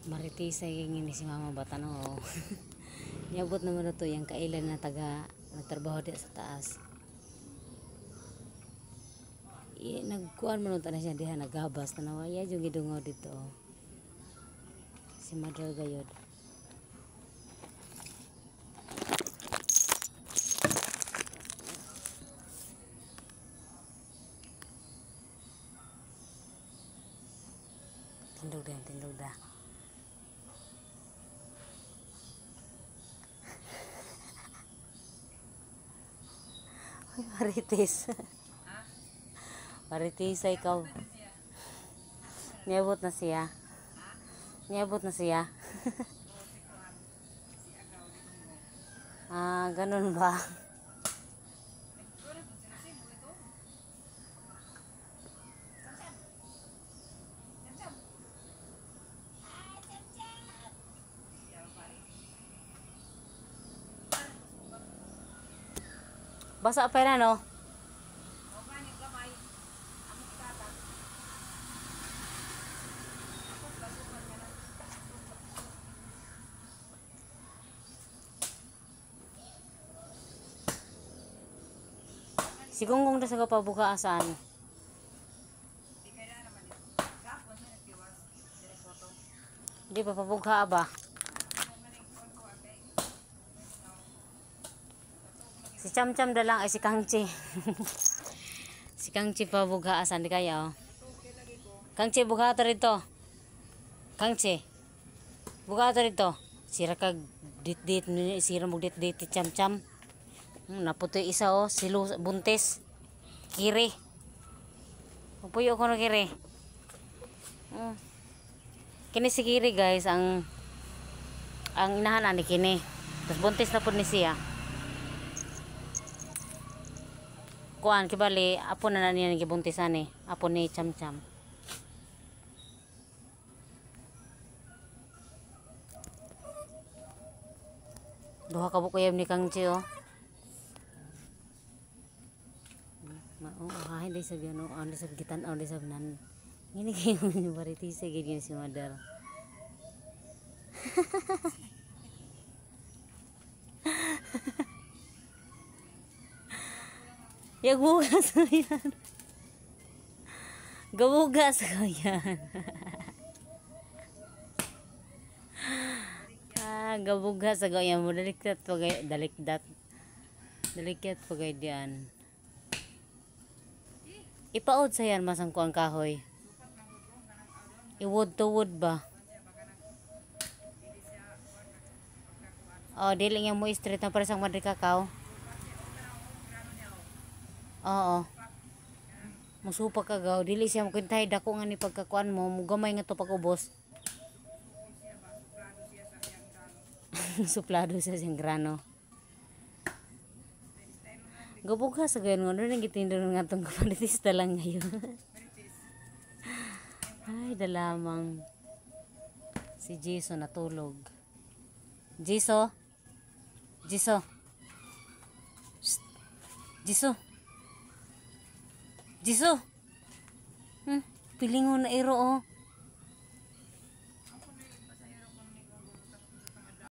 Maritisay ngini si mama bata no. Niabot naman ito yung kailan na taga nagtrabaho di sa taas. Nagkuhan mo na siya diha naghabas na nawaya yung gidungaw dito. Si Mother Gayod. Tindog dah. Marites. Marites ay ikaw. Niabot na siya. Ganun ba? Basa pa na no? Si Gonggong na sa kapabuka asan? Di pa pabuka ba? Si Cham-Cham dalang ay si Kangchi. Si Kangchi pabuka asan di kaya oh. Kangchi buka ato rito. Kangchi. Buka ato rito. Sira kag dit-dit sira mo dit-dit Cham-Cham. Naputo isa oh, silo buntis. Kiri. Pupuyo ko na kiri. Kini si Kiri guys, ang inahan ni kini. Tapos buntis na po ni siya. Kuan kibali, apo na niya ni gibuntisan ni. Apo ni Cham-Cham. Duha ka bukuyab ni Kangchi oh. Hindi sa gano, hindi sa gitan, hindi sa nan. Ngini kayo ni Maritisay gini si Mother. Gabugas ko yan. Gabugas ko yan. Gabugas ko yan. Dalikdat pagay, dalikat pagay diyan. Ipaod sa yan masang kuang kahoy. I-wood to wood ba? Oh, dili nga mo straight na para sa madri kakao. Oo. Musupa ka gaw. Dili siya makuntay dako nga ni pagkakuan mo. Mugamay nga to pag-ubos. Suplado siya siyang grano. Gabuga sa gayon nga. Doon ang gitindo nga itong kapalitista lang ngayon. Ay, dalamang. Si Jiso natulog. Jiso? Jiso? Jiso? Jiso? Pilingon na iro oh.